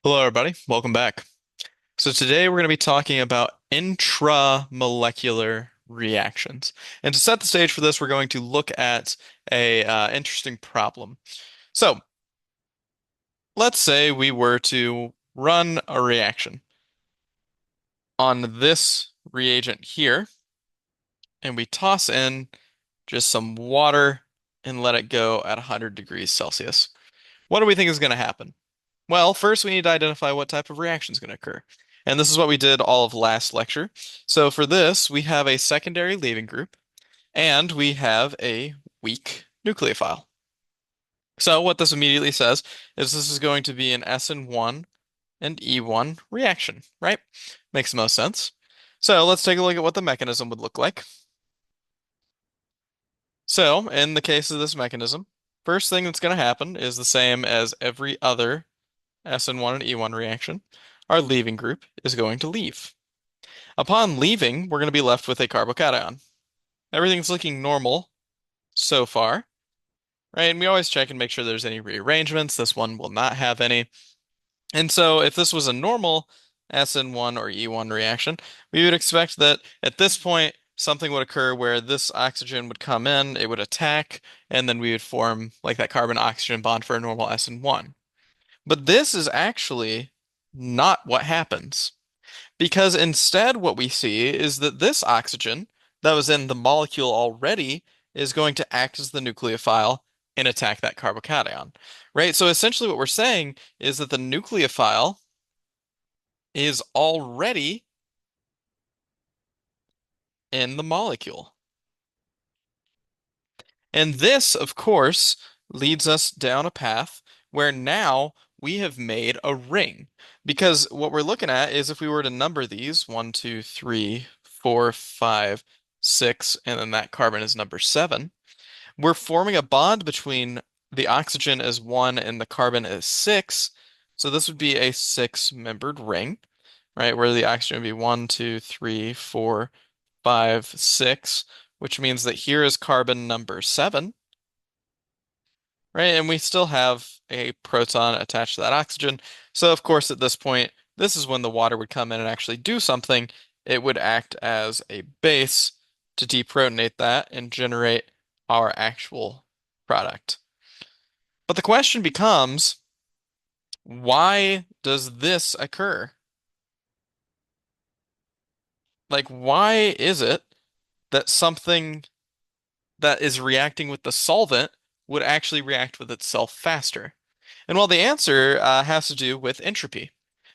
Hello, everybody. Welcome back. So today we're going to be talking about intramolecular reactions. And to set the stage for this, we're going to look at a interesting problem. So let's say we were to run a reaction on this reagent here, and we toss in just some water and let it go at 100 degrees Celsius. What do we think is going to happen? Well, first we need to identify what type of reaction is going to occur. And this is what we did all of last lecture. So for this, we have a secondary leaving group and we have a weak nucleophile. So what this immediately says is this is going to be an SN1 and E1 reaction, right? Makes the most sense. So let's take a look at what the mechanism would look like. So in the case of this mechanism, first thing that's going to happen is the same as every other SN1 and E1 reaction. Our leaving group is going to leave. Upon leaving, we're going to be left with a carbocation. Everything's looking normal so far, right? And we always check and make sure there's any rearrangements. This one will not have any. And so if this was a normal SN1 or E1 reaction, we would expect that at this point, something would occur where this oxygen would come in, it would attack, and then we would form like that carbon-oxygen bond for a normal SN1. But this is actually not what happens. Because instead, what we see is that this oxygen that was in the molecule already is going to act as the nucleophile and attack that carbocation, right? So essentially, what we're saying is that the nucleophile is already in the molecule. And this, of course, leads us down a path where now we have made a ring. Because what we're looking at is if we were to number these, 1, 2, 3, 4, 5, 6, and then that carbon is number 7, we're forming a bond between the oxygen as 1 and the carbon as 6. So this would be a six-membered ring, right? Where the oxygen would be 1, 2, 3, 4, 5, 6, which means that here is carbon number 7. Right? And we still have a proton attached to that oxygen. So of course, at this point, this is when the water would come in and actually do something. It would act as a base to deprotonate that and generate our actual product. But the question becomes, why does this occur? Like, why is it that something that is reacting with the solvent would actually react with itself faster? And well, the answer has to do with entropy.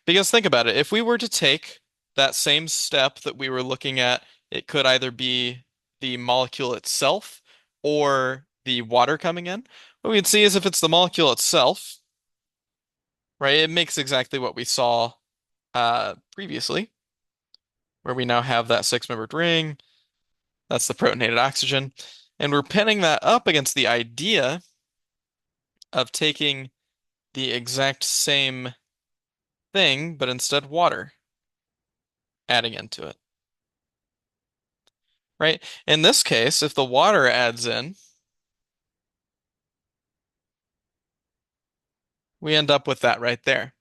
Because think about it, if we were to take that same step that we were looking at, it could either be the molecule itself or the water coming in. What we'd see is if it's the molecule itself, right, it makes exactly what we saw previously, where we now have that six-membered ring. That's the protonated oxygen. And we're pinning that up against the idea of taking the exact same thing, but instead water, adding into it, right? In this case, if the water adds in, we end up with that right there.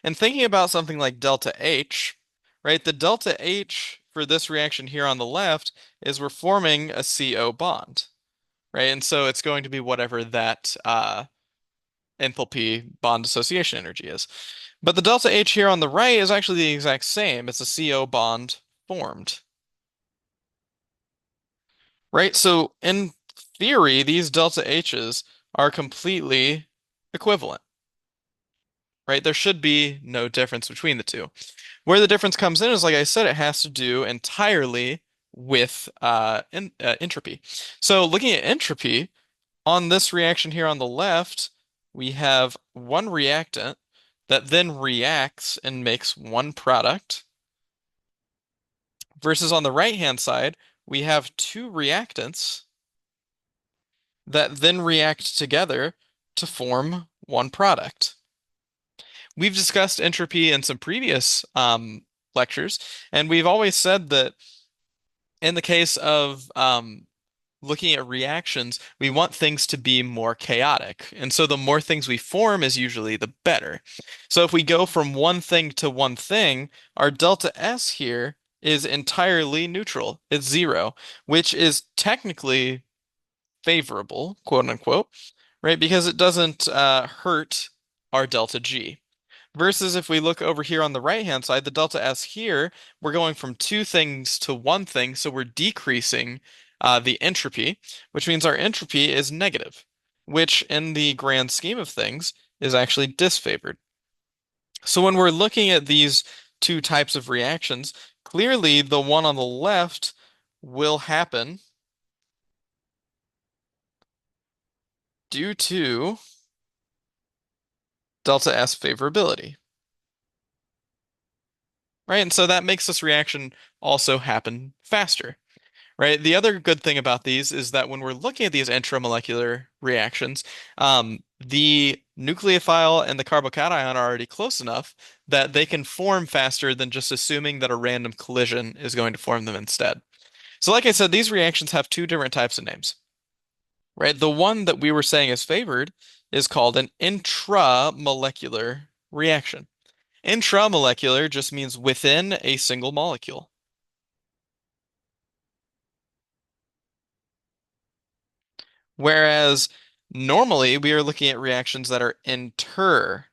And thinking about something like delta H, right? The delta H for this reaction here on the left is we're forming a CO bond, right? And so it's going to be whatever that enthalpy bond association energy is. But the delta H here on the right is actually the exact same. It's a CO bond formed, right? So in theory, these delta H's are completely equivalent, right? There should be no difference between the two. Where the difference comes in is, like I said, it has to do entirely with entropy. So looking at entropy, on this reaction here on the left, we have one reactant that then reacts and makes one product, versus on the right-hand side, we have two reactants that then react together to form one product. We've discussed entropy in some previous lectures, and we've always said that in the case of looking at reactions, we want things to be more chaotic. And so the more things we form is usually the better. So if we go from one thing to one thing, our delta S here is entirely neutral. It's zero, which is technically favorable, quote unquote, right? Because it doesn't hurt our delta G. Versus if we look over here on the right-hand side, the delta S here, we're going from two things to one thing, so we're decreasing the entropy, which means our entropy is negative, which in the grand scheme of things is actually disfavored. So when we're looking at these two types of reactions, clearly the one on the left will happen due to delta S favorability, right? And so that makes this reaction also happen faster. Right. The other good thing about these is that when we're looking at these intramolecular reactions, the nucleophile and the carbocation are already close enough that they can form faster than just assuming that a random collision is going to form them instead. So, like I said, these reactions have two different types of names. Right. The one that we were saying is favored is called an intramolecular reaction. Intramolecular just means within a single molecule. Whereas normally we are looking at reactions that are intermolecular,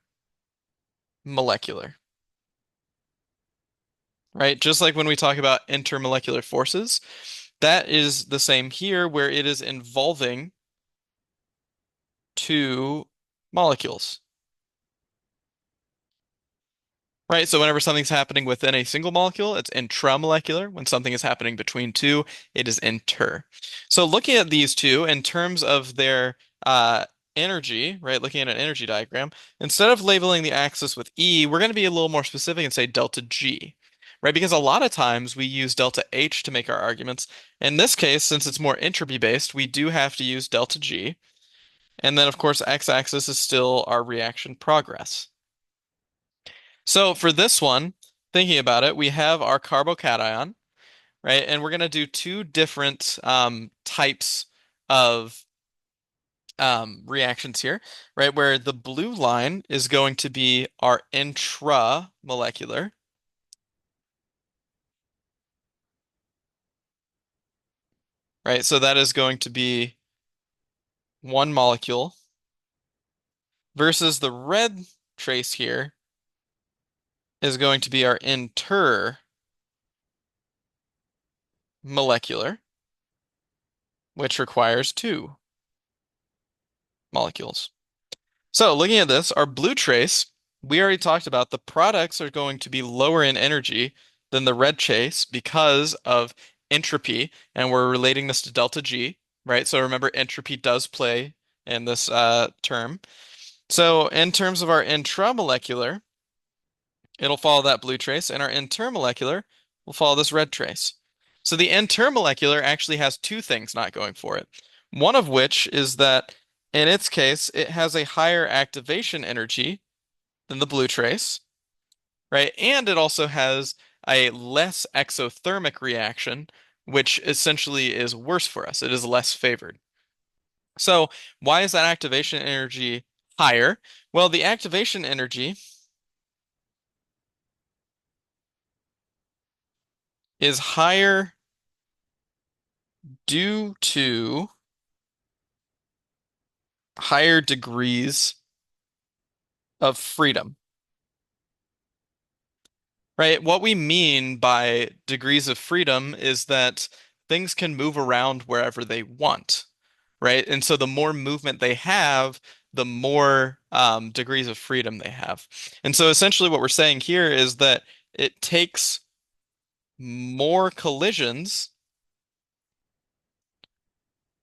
right? Just like when we talk about intermolecular forces, that is the same here where it is involving two molecules. Right, so whenever something's happening within a single molecule, it's intramolecular. When something is happening between two, it is inter. So looking at these two in terms of their energy, right, looking at an energy diagram, instead of labeling the axis with E, we're going to be a little more specific and say delta G, right? Because a lot of times we use delta H to make our arguments. In this case, since it's more entropy based, we do have to use delta G. And then, of course, x-axis is still our reaction progress. So for this one, thinking about it, we have our carbocation, right? And we're going to do two different types of reactions here, right? Where the blue line is going to be our intramolecular, right? So that is going to be one molecule versus the red trace here is going to be our intermolecular, which requires two molecules. So looking at this, our blue trace, we already talked about the products are going to be lower in energy than the red trace because of entropy, and we're relating this to delta G, right? So remember, entropy does play in this term. So in terms of our intramolecular, it'll follow that blue trace, and our intermolecular will follow this red trace. So the intermolecular actually has two things not going for it. One of which is that in its case, it has a higher activation energy than the blue trace, right? And it also has a less exothermic reaction, which essentially is worse for us. It is less favored. So why is that activation energy higher? Well, the activation energy is higher due to higher degrees of freedom, right? What we mean by degrees of freedom is that things can move around wherever they want, right? And so the more movement they have, the more degrees of freedom they have. And so essentially what we're saying here is that it takes more collisions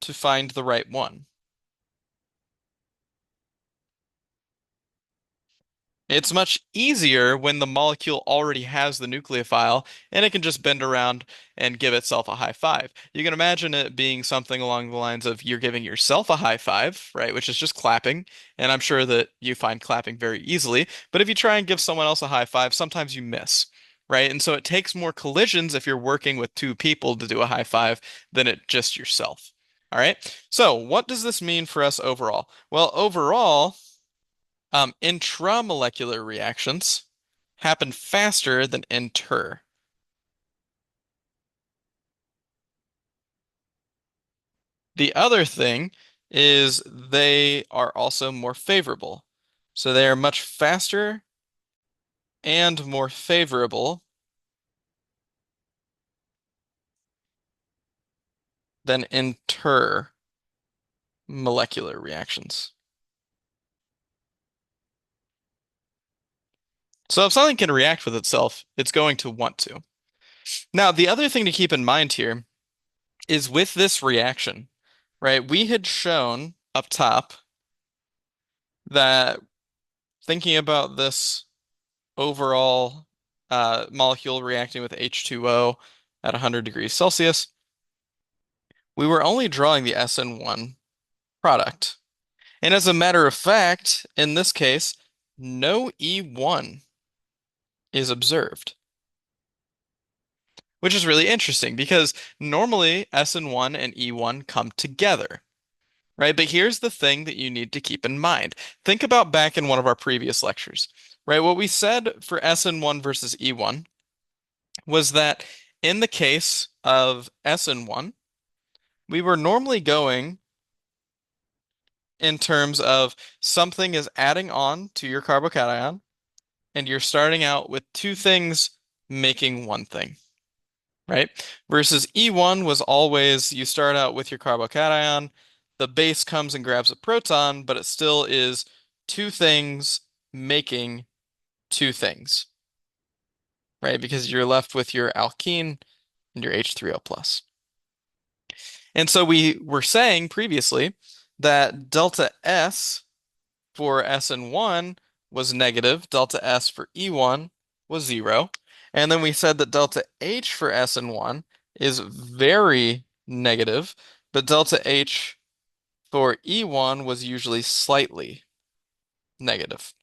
to find the right one. It's much easier when the molecule already has the nucleophile and it can just bend around and give itself a high five. You can imagine it being something along the lines of you're giving yourself a high five, right? Which is just clapping. And I'm sure that you find clapping very easily. But if you try and give someone else a high five, sometimes you miss, right? And so it takes more collisions if you're working with two people to do a high five than it just yourself. All right. So what does this mean for us overall? Well, overall, intramolecular reactions happen faster than inter. The other thing is they are also more favorable. So they are much faster and more favorable than intermolecular reactions. So if something can react with itself, it's going to want to. Now, the other thing to keep in mind here is with this reaction, right? We had shown up top that thinking about this overall molecule reacting with H2O at 100 degrees Celsius, we were only drawing the SN1 product. And as a matter of fact, in this case, no E1 is observed, which is really interesting because normally SN1 and E1 come together, right? But here's the thing that you need to keep in mind. Think about back in one of our previous lectures, right? What we said for SN1 versus E1 was that in the case of SN1, we were normally going in terms of something is adding on to your carbocation, and you're starting out with two things making one thing, right? Versus E1 was always you start out with your carbocation, the base comes and grabs a proton, but it still is two things making two things, right? Because you're left with your alkene and your H3O plus. And so we were saying previously that delta S for SN1 was negative, delta S for E1 was 0. And then we said that delta H for SN1 is very negative, but delta H for E1 was usually slightly negative.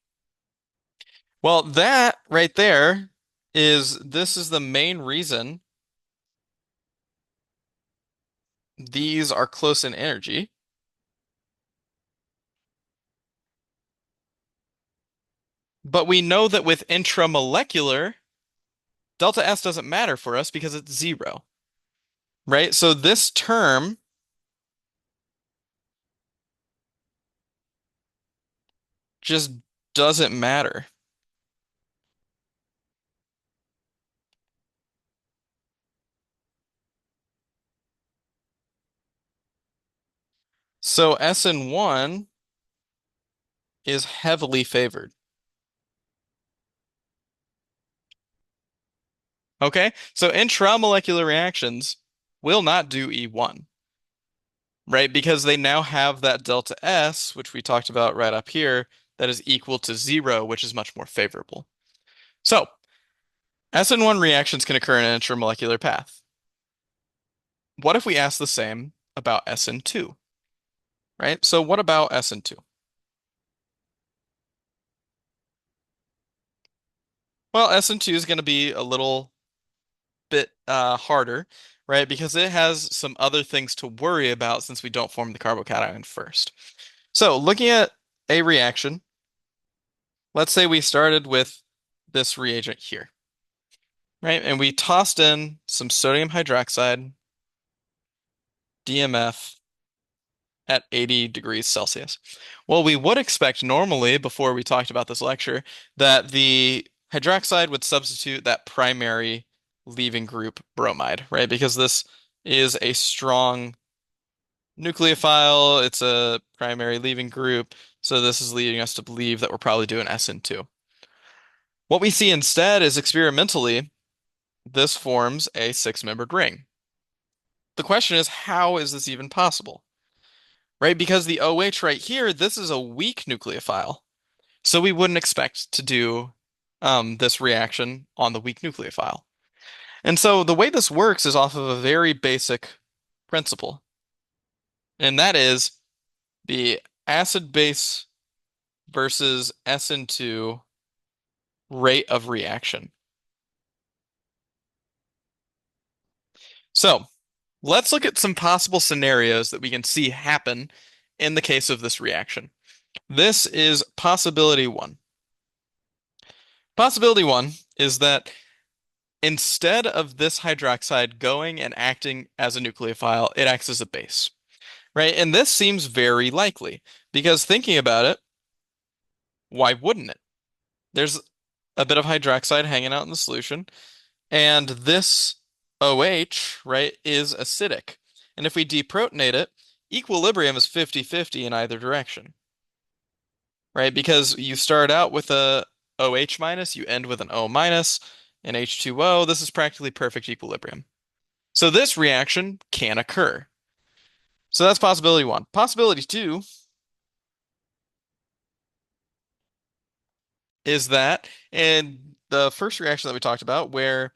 Well, that right there this is the main reason these are close in energy. But we know that with intramolecular, delta S doesn't matter for us because it's 0, right? So this term just doesn't matter. So SN1 is heavily favored. Okay? So intramolecular reactions will not do E1, right? Because they now have that delta S, which we talked about right up here, that is equal to 0, which is much more favorable. So SN1 reactions can occur in an intramolecular path. What if we ask the same about SN2, right? So what about SN2? Well, SN2 is going to be a little bit harder, right? Because it has some other things to worry about since we don't form the carbocation first. So, looking at a reaction, let's say we started with this reagent here, right? And we tossed in some sodium hydroxide, DMF, at 80 degrees Celsius. Well, we would expect normally, before we talked about this lecture, that the hydroxide would substitute that primary leaving group bromide, right? Because this is a strong nucleophile, it's a primary leaving group, so this is leading us to believe that we're probably doing SN2. What we see instead is experimentally, this forms a six-membered ring. The question is, how is this even possible? Right? Because the OH right here, this is a weak nucleophile. So we wouldn't expect to do this reaction on the weak nucleophile. And so the way this works is off of a very basic principle, and that is the acid base versus SN2 rate of reaction. So Let's look at some possible scenarios that we can see happen in the case of this reaction. This is possibility one. Possibility one is that instead of this hydroxide going and acting as a nucleophile, it acts as a base, right? And this seems very likely because thinking about it, why wouldn't it? There's a bit of hydroxide hanging out in the solution, and this OH, right, is acidic. And if we deprotonate it, equilibrium is 50-50 in either direction, right? Because you start out with a OH minus, you end with an O minus, and H2O. This is practically perfect equilibrium. So this reaction can occur. So that's possibility one. Possibility two is that in the first reaction that we talked about, where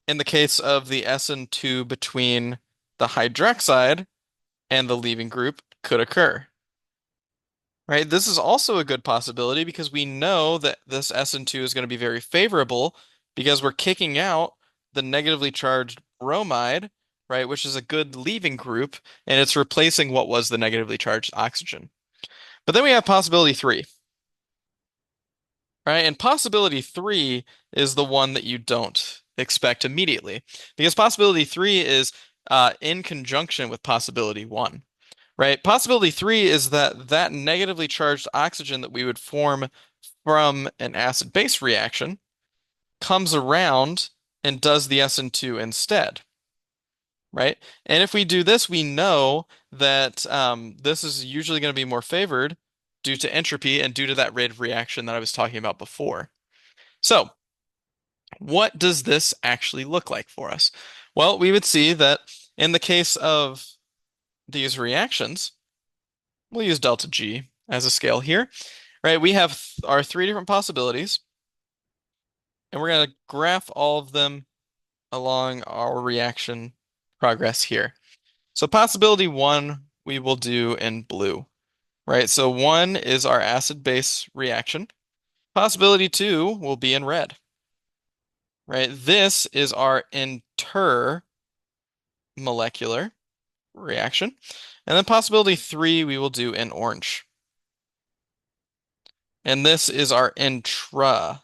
in the case of the SN2 between the hydroxide and the leaving group could occur. Right? This is also a good possibility because we know that this SN2 is going to be very favorable because we're kicking out the negatively charged bromide, right, which is a good leaving group, and it's replacing what was the negatively charged oxygen. But then we have possibility three, right? And possibility three is the one that you don't expect immediately because possibility three is in conjunction with possibility one. Right? Possibility three is that that negatively charged oxygen that we would form from an acid-base reaction comes around and does the SN2 instead, right? And if we do this, we know that this is usually going to be more favored due to entropy and due to that rate of reaction that I was talking about before. So, what does this actually look like for us? Well, we would see that in the case of these reactions, we'll use delta G as a scale here, right? We have our three different possibilities, and we're going to graph all of them along our reaction progress here. So possibility one, we will do in blue, right? So one is our acid-base reaction. Possibility two will be in red, right? This is our intermolecular reaction. And then possibility three, we will do in orange. And this is our intramolecular.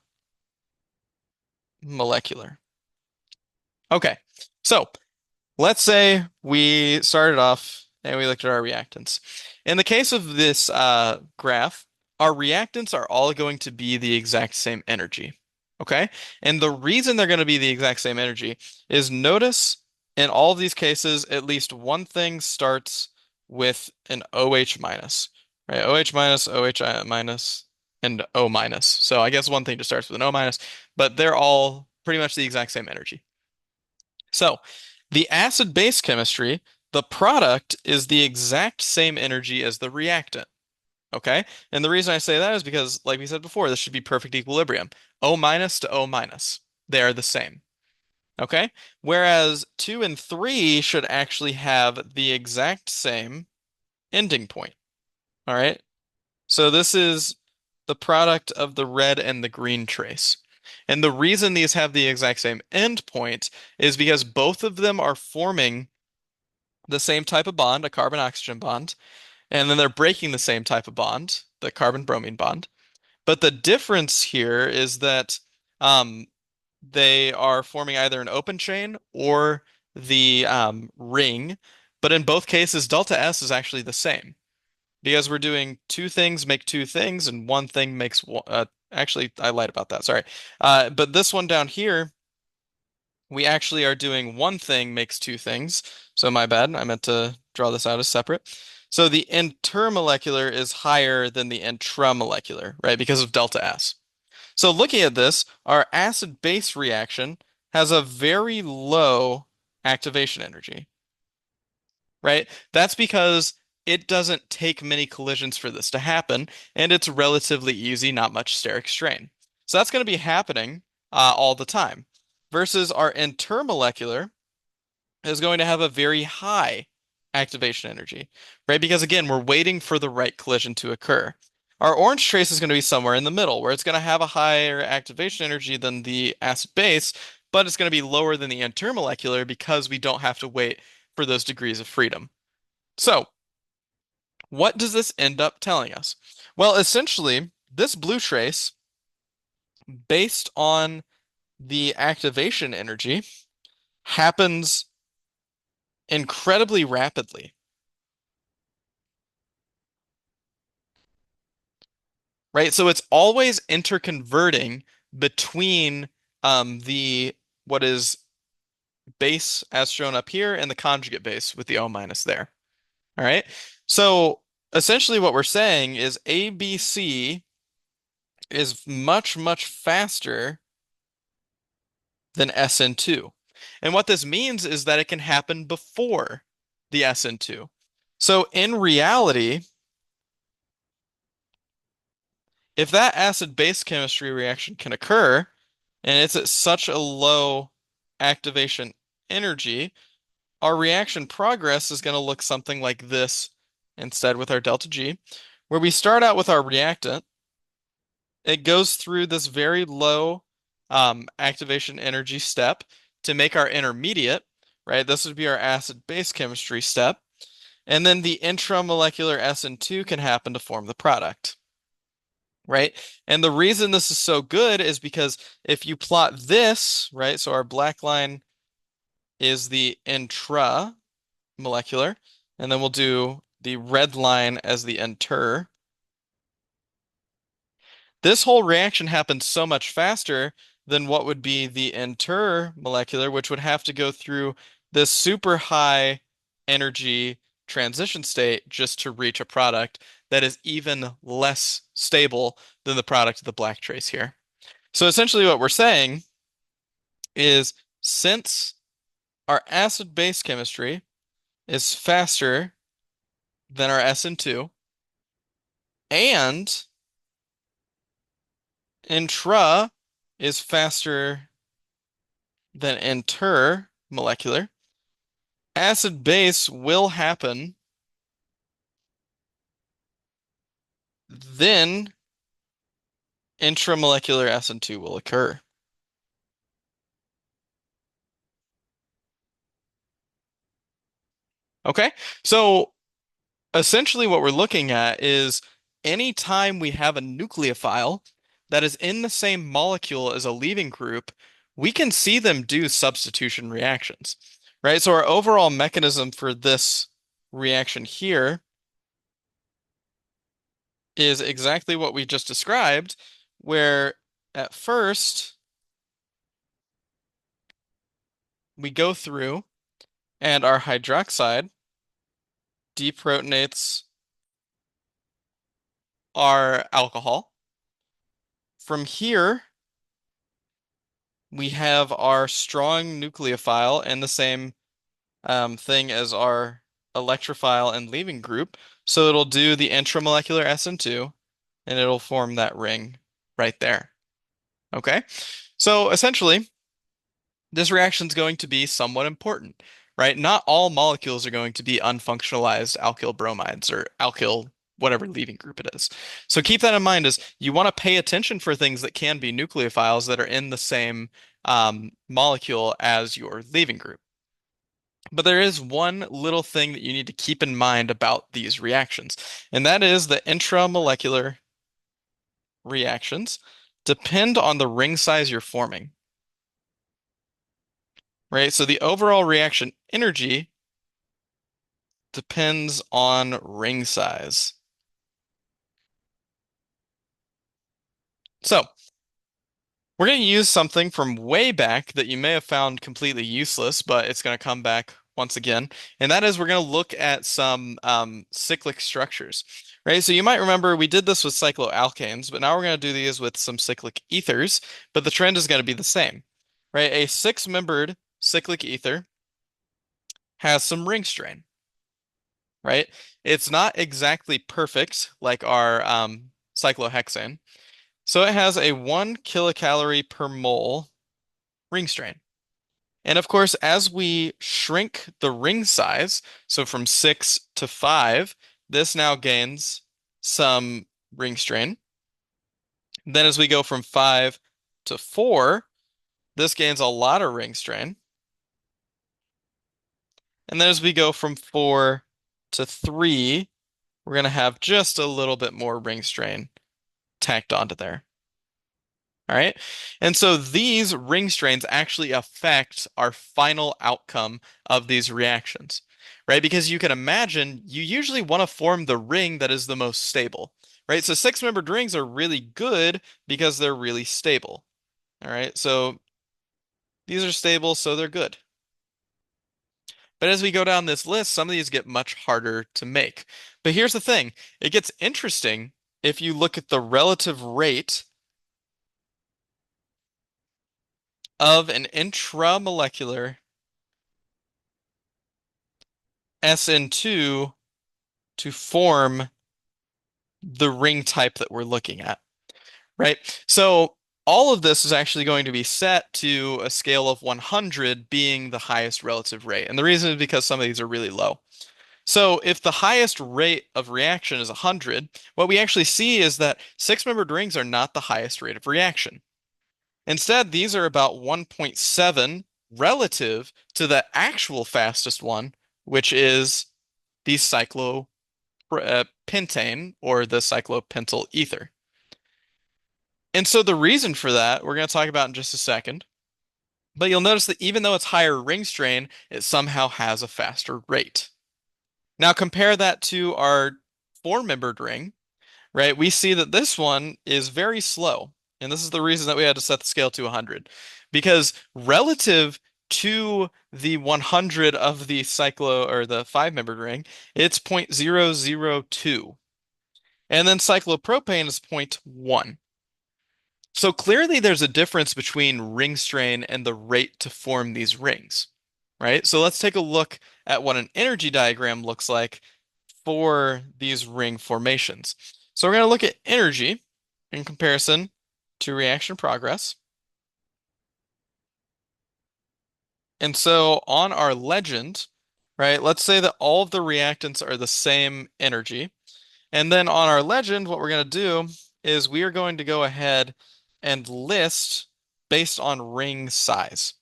Okay, so let's say we started off and we looked at our reactants. In the case of this graph, our reactants are all going to be the exact same energy. Okay? And the reason they're going to be the exact same energy is notice in all of these cases, at least one thing starts with an OH minus, right? OH minus, OH minus, and O minus. So I guess one thing just starts with an O minus, but they're all pretty much the exact same energy. So the acid-base chemistry, the product is the exact same energy as the reactant. Okay? And the reason I say that is because, like we said before, this should be perfect equilibrium. O minus to O minus. They are the same. Okay? Whereas 2 and 3 should actually have the exact same ending point. All right? So this is the product of the red and the green trace. And the reason these have the exact same end point is because both of them are forming the same type of bond, a carbon-oxygen bond, and then they're breaking the same type of bond, the carbon-bromine bond. But the difference here is that um, they are forming either an open chain or the ring, but in both cases, delta S is actually the same because we're doing two things make two things, and one thing makes one. Actually, I lied about that. Sorry. But this one down here, we actually are doing one thing makes two things. So my bad. I meant to draw this out as separate. So the intermolecular is higher than the intramolecular, right? Because of delta S. So looking at this, our acid-base reaction has a very low activation energy, right? That's because it doesn't take many collisions for this to happen, and it's relatively easy, not much steric strain. So that's going to be happening all the time. Versus our intermolecular is going to have a very high activation energy, right? Because again, we're waiting for the right collision to occur. Our orange trace is going to be somewhere in the middle, where it's going to have a higher activation energy than the acid base, but it's going to be lower than the intermolecular because we don't have to wait for those degrees of freedom. So, what does this end up telling us? Well, essentially, this blue trace, based on the activation energy, happens incredibly rapidly, right? So it's always interconverting between the what is base as shown up here and the conjugate base with the O minus there. All right. So essentially what we're saying is ABC is much, much faster than SN2. And what this means is that it can happen before the SN2. So in reality, if that acid-base chemistry reaction can occur, and it's at such a low activation energy, our reaction progress is going to look something like this instead with our delta G, where we start out with our reactant. It goes through this very low activation energy step to make our intermediate, right? This would be our acid-base chemistry step. And then the intramolecular SN2 can happen to form the product, right? And the reason this is so good is because if you plot this, right? So our black line is the intramolecular, and then we'll do the red line as the inter. This whole reaction happens so much faster than what would be the intermolecular, which would have to go through this super high energy transition state just to reach a product that is even less stable than the product of the black trace here. So essentially what we're saying is since our acid-base chemistry is faster than our SN2 and intra is faster than intermolecular, acid base will happen, then intramolecular SN2 will occur. Okay, so essentially what we're looking at is anytime we have a nucleophile that is in the same molecule as a leaving group, we can see them do substitution reactions, right? So our overall mechanism for this reaction here is exactly what we just described, where at first we go through and our hydroxide deprotonates our alcohol. From here, we have our strong nucleophile and the same thing as our electrophile and leaving group. So it'll do the intramolecular SN2 and it'll form that ring right there. Okay? So essentially, this reaction is going to be somewhat important, right? Not all molecules are going to be unfunctionalized alkyl bromides or alkyl whatever leaving group it is. So keep that in mind as you want to pay attention for things that can be nucleophiles that are in the same molecule as your leaving group. But there is one little thing that you need to keep in mind about these reactions, and that is the intramolecular reactions depend on the ring size you're forming, right? So the overall reaction energy depends on ring size. So we're going to use something from way back that you may have found completely useless, but it's going to come back once again. And that is we're going to look at some cyclic structures, right? So you might remember we did this with cycloalkanes, but now we're going to do these with some cyclic ethers, but the trend is going to be the same, right? A six-membered cyclic ether has some ring strain, right? It's not exactly perfect like our cyclohexane. So it has a 1 kilocalorie per mole ring strain. And of course, as we shrink the ring size, so from 6 to 5, this now gains some ring strain. Then as we go from 5 to 4, this gains a lot of ring strain. And then as we go from 4 to 3, we're going to have just a little bit more ring strain tacked onto there. All right. And so these ring strains actually affect our final outcome of these reactions, right? Because you can imagine you usually want to form the ring that is the most stable, right? So six-membered rings are really good because they're really stable. All right. So these are stable, so they're good. But as we go down this list, some of these get much harder to make. But here's the thing, it gets interesting if you look at the relative rate of an intramolecular SN2 to form the ring type that we're looking at, right? So all of this is actually going to be set to a scale of 100 being the highest relative rate. And the reason is because some of these are really low. So if the highest rate of reaction is 100, what we actually see is that six-membered rings are not the highest rate of reaction. Instead, these are about 1.7 relative to the actual fastest one, which is the cyclopentane or the cyclopentyl ether. And so the reason for that, we're going to talk about in just a second. But you'll notice that even though it's higher ring strain, it somehow has a faster rate. Now compare that to our four-membered ring, right? We see that this one is very slow. And this is the reason that we had to set the scale to 100. Because relative to the 100 of the cyclo or the five-membered ring, it's 0.002. And then cyclopropane is zero point 0.1. So clearly there's a difference between ring strain and the rate to form these rings, right? So let's take a look at what an energy diagram looks like for these ring formations. So we're going to look at energy in comparison to reaction progress. And so on our legend, right, let's say that all of the reactants are the same energy. And then on our legend, what we're going to do is we are going to go ahead and list based on ring size,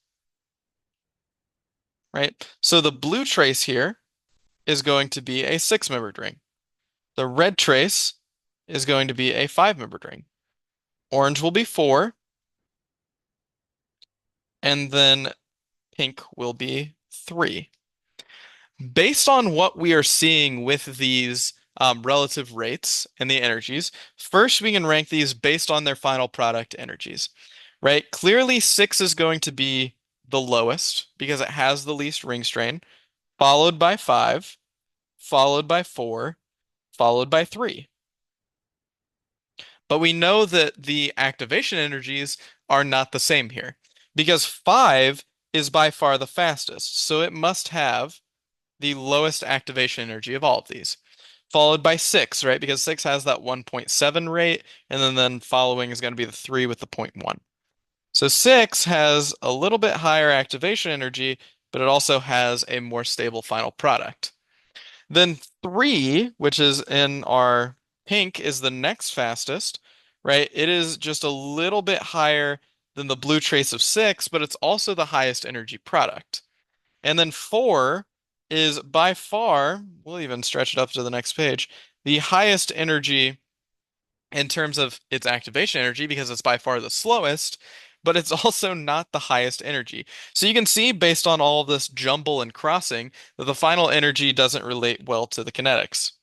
right? So the blue trace here is going to be a six-membered ring. The red trace is going to be a five-membered ring. Orange will be four, and then pink will be three. Based on what we are seeing with these relative rates and the energies, first we can rank these based on their final product energies, right? Clearly, six is going to be the lowest because it has the least ring strain, followed by five, followed by four, followed by three. But we know that the activation energies are not the same here because five is by far the fastest, so it must have the lowest activation energy of all of these. Followed by six, right? Because six has that 1.7 rate, and then following is going to be the three with the zero point 0.1. So six has a little bit higher activation energy, but it also has a more stable final product. Then three, which is in our pink, is the next fastest, right? It is just a little bit higher than the blue trace of six, but it's also the highest energy product. And then four is by far, we'll even stretch it up to the next page, the highest energy in terms of its activation energy because it's by far the slowest, but it's also not the highest energy. So you can see based on all of this jumble and crossing that the final energy doesn't relate well to the kinetics.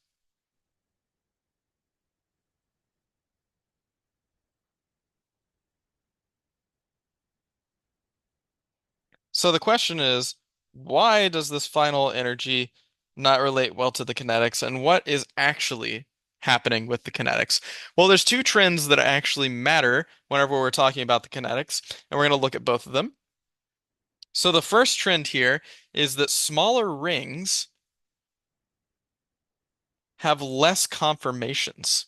So the question is, why does this final energy not relate well to the kinetics, and what is actually happening with the kinetics? Well, there's two trends that actually matter whenever we're talking about the kinetics, and we're going to look at both of them. So the first trend here is that smaller rings have less conformations.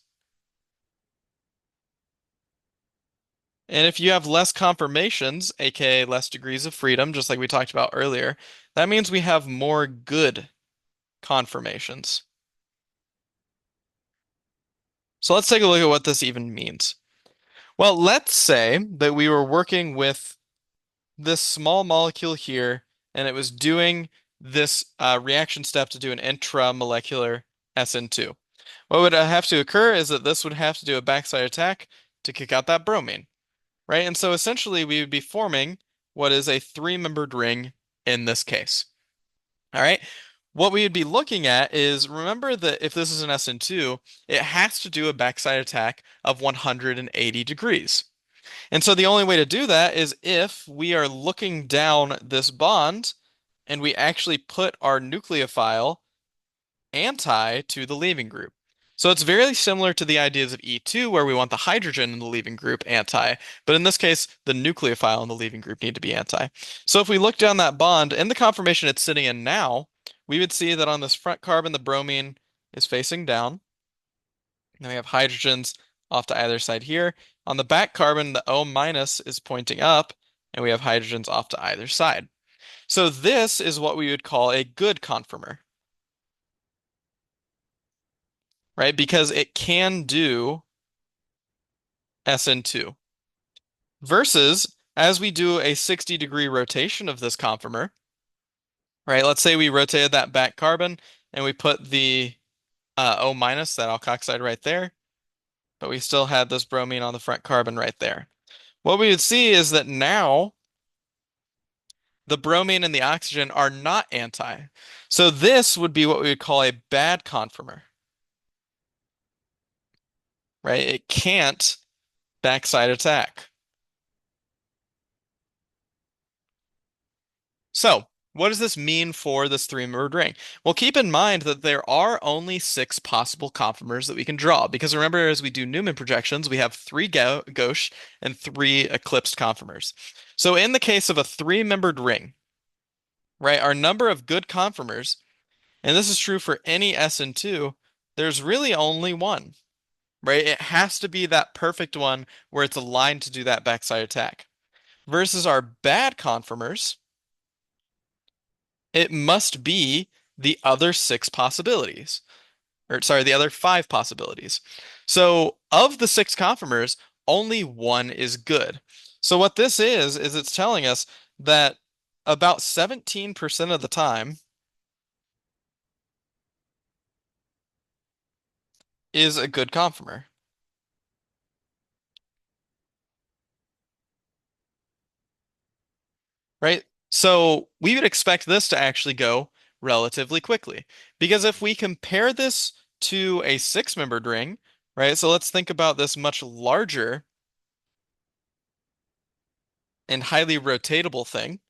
And if you have less conformations, aka less degrees of freedom, just like we talked about earlier, that means we have more good conformations. So let's take a look at what this even means. Well, let's say that we were working with this small molecule here and it was doing this reaction step to do an intramolecular SN2. What would have to occur is that this would have to do a backside attack to kick out that bromine, right? And so essentially we would be forming what is a three-membered ring in this case. All right. What we would be looking at is remember that if this is an SN2, it has to do a backside attack of 180 degrees. And so the only way to do that is if we are looking down this bond and we actually put our nucleophile anti to the leaving group. So it's very similar to the ideas of E2 where we want the hydrogen in the leaving group anti, but in this case, the nucleophile in the leaving group need to be anti. So if we look down that bond in the conformation it's sitting in now, we would see that on this front carbon, the bromine is facing down. Then we have hydrogens off to either side here. On the back carbon, the O minus is pointing up, and we have hydrogens off to either side. So this is what we would call a good conformer, right? Because it can do SN2. Versus, as we do a 60-degree rotation of this conformer, right? Let's say we rotated that back carbon and we put the O minus, that alkoxide right there, but we still had this bromine on the front carbon right there. What we would see is that now the bromine and the oxygen are not anti. So this would be what we would call a bad conformer, right? It can't backside attack. So, what does this mean for this three-membered ring? Well, keep in mind that there are only six possible conformers that we can draw, because remember, as we do Newman projections, we have three gauche and three eclipsed conformers. So in the case of a three-membered ring, right, our number of good conformers, and this is true for any SN2, there's really only one, right? It has to be that perfect one where it's aligned to do that backside attack. Versus our bad conformers, it must be the other six possibilities, or sorry, the other five possibilities. So of the six conformers, only one is good. So what this is it's telling us that about 17% of the time is a good conformer, right? So we would expect this to actually go relatively quickly. Because if we compare this to a six-membered ring, right? So let's think about this much larger and highly rotatable thing,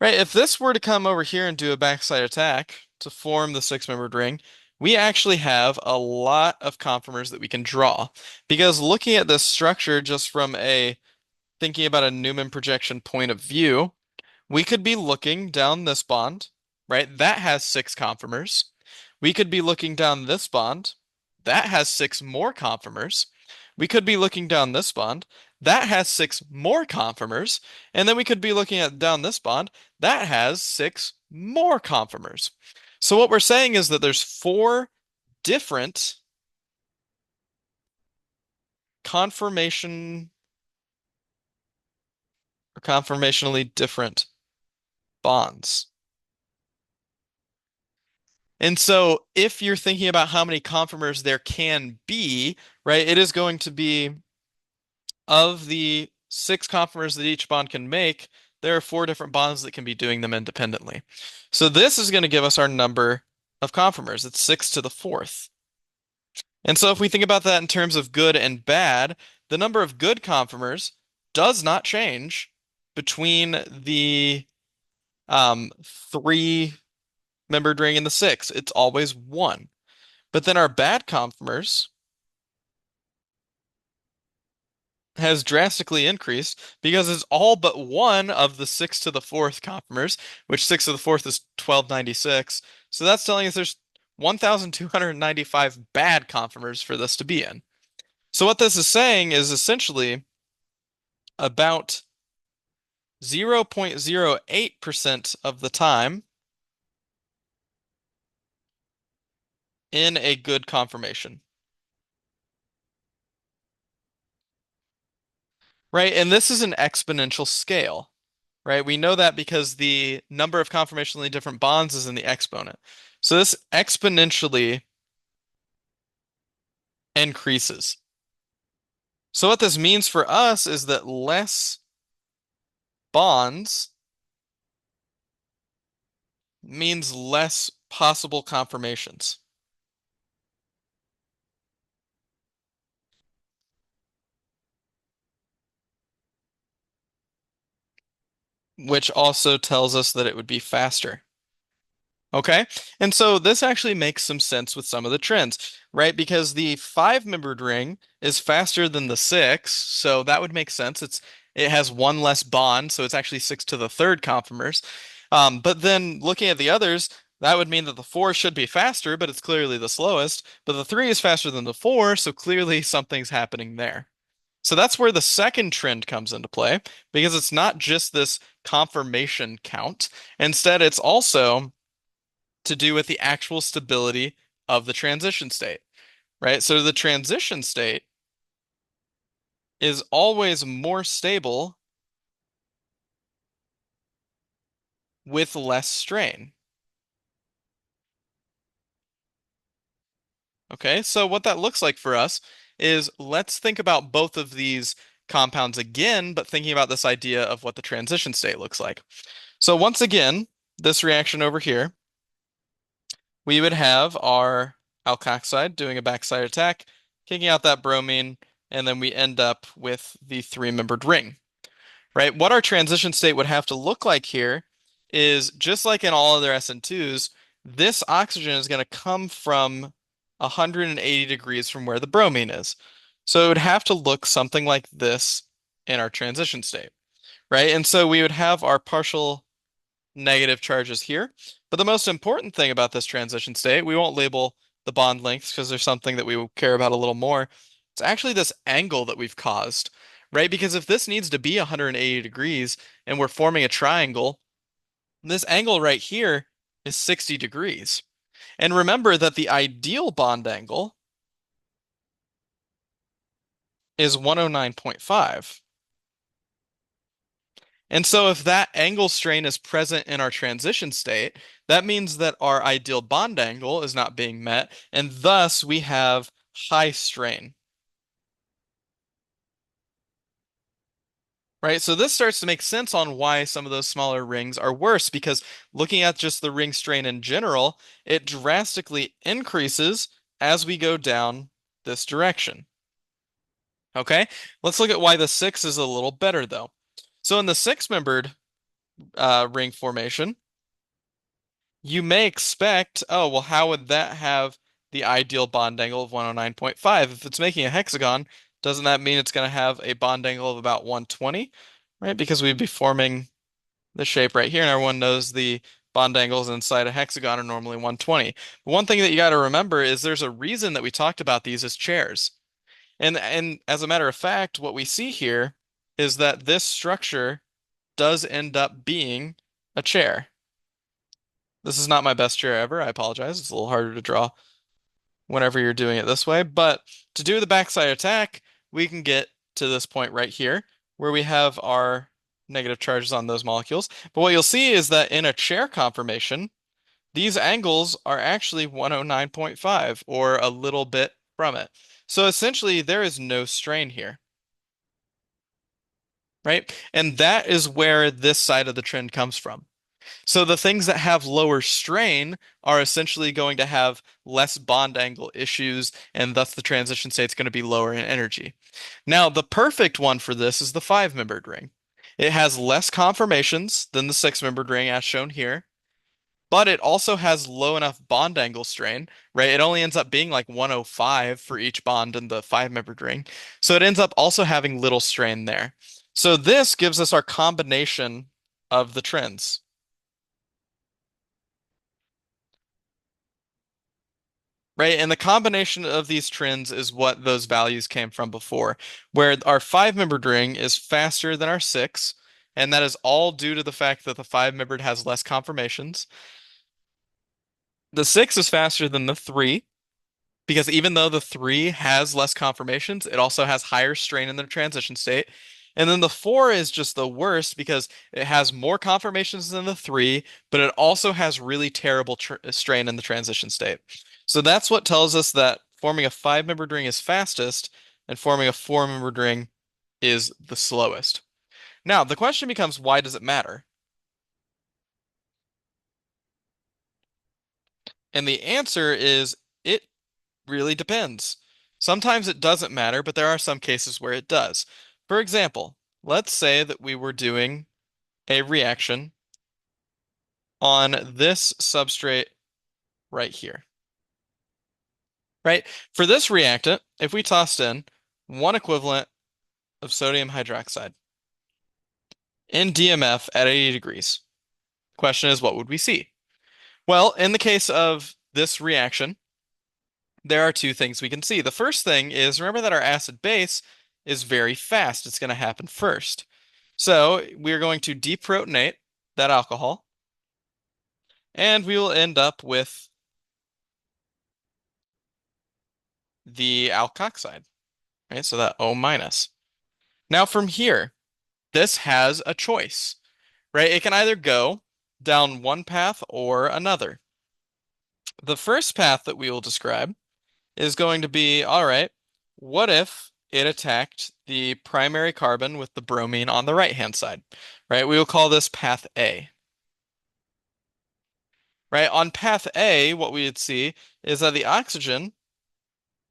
right? If this were to come over here and do a backside attack to form the six-membered ring, we actually have a lot of conformers that we can draw. Because looking at this structure just from a thinking about a Newman projection point of view, we could be looking down this bond, right? That has six conformers. We could be looking down this bond. That has six more conformers. We could be looking down this bond. That has six more conformers. And then we could be looking at down this bond. That has six more conformers. So what we're saying is that there's four different conformation or conformationally different bonds. And so if you're thinking about how many conformers there can be, right, it is going to be of the six conformers that each bond can make, there are four different bonds that can be doing them independently. So this is going to give us our number of conformers. It's 6 to the fourth. And so if we think about that in terms of good and bad, the number of good conformers does not change between the three-membered ring and the six. It's always one. But then our bad conformers has drastically increased because it's all but one of the six to the fourth conformers, which six to the fourth is 1296. So that's telling us there's 1,295 bad conformers for this to be in. So what this is saying is essentially about 0.08% of the time in a good conformation, right? And this is an exponential scale, right? We know that because the number of conformationally different bonds is in the exponent. So this exponentially increases. So what this means for us is that less bonds means less possible conformations, which also tells us that it would be faster. Okay. And so this actually makes some sense with some of the trends, right? Because the five-membered ring is faster than the six, so that would make sense. It has one less bond, so it's actually six to the third conformers. But then looking at the others, that would mean that the four should be faster, but it's clearly the slowest. But the three is faster than the four, so clearly something's happening there. So that's where the second trend comes into play, because it's not just this confirmation count. Instead, it's also to do with the actual stability of the transition state, right? So the transition state is always more stable with less strain. Okay, so what that looks like for us is let's think about both of these compounds again, but thinking about this idea of what the transition state looks like. So once again, this reaction over here, we would have our alkoxide doing a backside attack, kicking out that bromine, and then we end up with the three-membered ring. Right? What our transition state would have to look like here is just like in all other SN2s, this oxygen is going to come from 180 degrees from where the bromine is. So it would have to look something like this in our transition state, right? And so we would have our partial negative charges here. But the most important thing about this transition state, we won't label the bond lengths because there's something that we will care about a little more. It's actually this angle that we've caused, right? Because if this needs to be 180 degrees and we're forming a triangle, this angle right here is 60 degrees. And remember that the ideal bond angle is 109.5. And so if that angle strain is present in our transition state, that means that our ideal bond angle is not being met, and thus we have high strain, right? So this starts to make sense on why some of those smaller rings are worse, because looking at just the ring strain in general, it drastically increases as we go down this direction. Okay, let's look at why the six is a little better though. So in the six-membered ring formation, you may expect, oh, well, how would that have the ideal bond angle of 109.5? If it's making a hexagon, doesn't that mean it's going to have a bond angle of about 120, right? Because we'd be forming the shape right here, and everyone knows the bond angles inside a hexagon are normally 120. But one thing that you got to remember is there's a reason that we talked about these as chairs. And as a matter of fact, what we see here is that this structure does end up being a chair. This is not my best chair ever. I apologize. It's a little harder to draw whenever you're doing it this way. But to do the backside attack, we can get to this point right here where we have our negative charges on those molecules. But what you'll see is that in a chair conformation, these angles are actually 109.5 or a little bit from it. So essentially, there is no strain here, right? And that is where this side of the trend comes from. So the things that have lower strain are essentially going to have less bond angle issues, and thus the transition state's going to be lower in energy. Now, the perfect one for this is the five-membered ring. It has less conformations than the six-membered ring as shown here, but it also has low enough bond angle strain, right? It only ends up being like 105 for each bond in the five-membered ring. So it ends up also having little strain there. So this gives us our combination of the trends. Right, and the combination of these trends is what those values came from before, where our five-membered ring is faster than our six, and that is all due to the fact that the five-membered has less conformations. The six is faster than the three, because even though the three has less conformations, it also has higher strain in the transition state. And then the 4 is just the worst because it has more conformations than the 3, but it also has really terrible tr strain in the transition state. So that's what tells us that forming a 5-membered ring is fastest and forming a 4-membered ring is the slowest. Now, the question becomes, why does it matter? And the answer is it really depends. Sometimes it doesn't matter, but there are some cases where it does. For example, let's say that we were doing a reaction on this substrate right here, right? For this reactant, if we tossed in one equivalent of sodium hydroxide in DMF at 80 degrees, question is, what would we see? Well, in the case of this reaction, there are two things we can see. The first thing is, remember that our acid base is very fast. It's going to happen first. So we're going to deprotonate that alcohol, and we will end up with the alkoxide, right? So that O minus. Now from here, this has a choice, right? It can either go down one path or another. The first path that we will describe is going to be, all right, what if it attacked the primary carbon with the bromine on the right-hand side, right? We will call this path A, right? On path A, what we would see is that the oxygen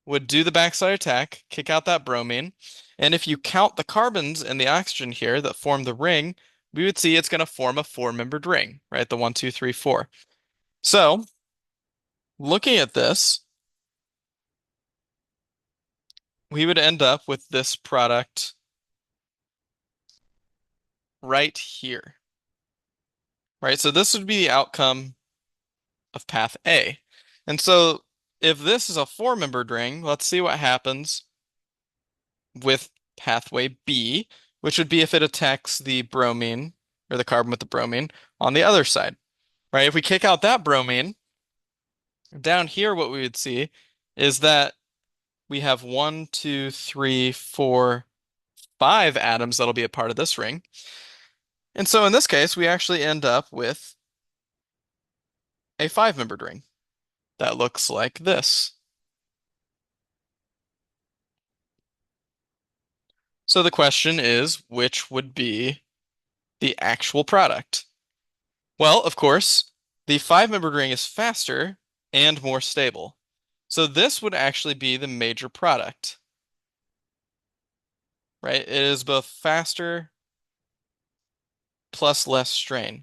would do the backside attack, kick out that bromine, and if you count the carbons in the oxygen here that form the ring, we would see it's going to form a 4-membered ring, right? The 1, 2, 3, 4. So, looking at this, we would end up with this product right here, right? So this would be the outcome of path A. And so if this is a 4-membered ring, let's see what happens with pathway B, which would be if it attacks the bromine or the carbon with the bromine on the other side, right? If we kick out that bromine, down here what we would see is that we have 1, 2, 3, 4, 5 atoms that'll be a part of this ring. And so in this case, we actually end up with a 5-membered ring that looks like this. So the question is, which would be the actual product? Well, of course, the 5-membered ring is faster and more stable. So this would actually be the major product, right? It is both faster plus less strain.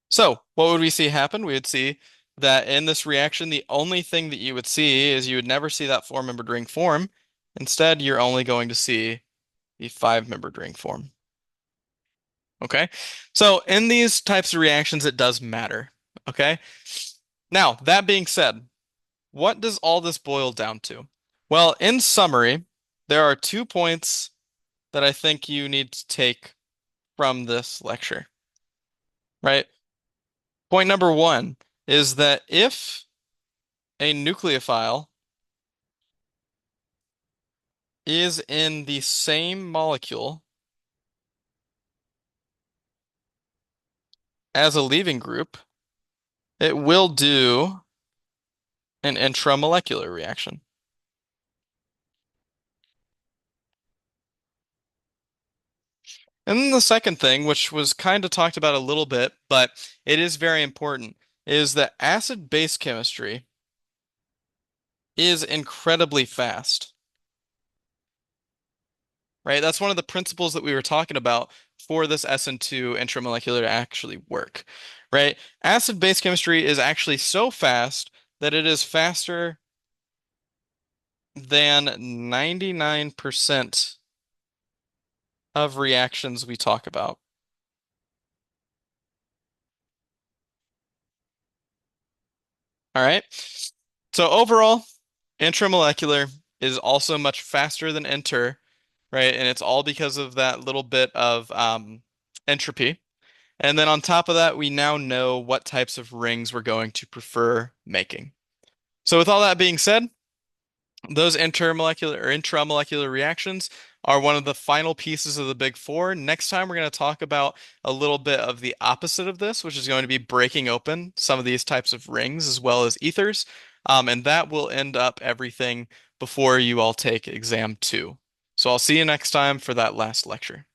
So what would we see happen? We would see that in this reaction, the only thing that you would see is you would never see that 4-membered ring form. Instead, you're only going to see the 5-membered ring form. Okay? So in these types of reactions, it does matter. Okay? Now, that being said, what does all this boil down to? Well, in summary, there are 2 points that I think you need to take from this lecture, right? Point number 1 is that if a nucleophile is in the same molecule as a leaving group, it will do an intramolecular reaction. And then the second thing, which was kind of talked about a little bit, but it is very important, is that acid-base chemistry is incredibly fast, right? That's one of the principles that we were talking about for this SN2 intramolecular to actually work, right? Acid-base chemistry is actually so fast that it is faster than 99% of reactions we talk about. All right. So overall, intramolecular is also much faster than inter, right? And it's all because of that little bit of entropy. And then on top of that, we now know what types of rings we're going to prefer making. So with all that being said, Those intermolecular or intramolecular reactions are one of the final pieces of the big four. Next time, we're going to talk about a little bit of the opposite of this, which is going to be breaking open some of these types of rings as well as ethers. And that will end up everything before you all take exam two. So I'll see you next time for that last lecture.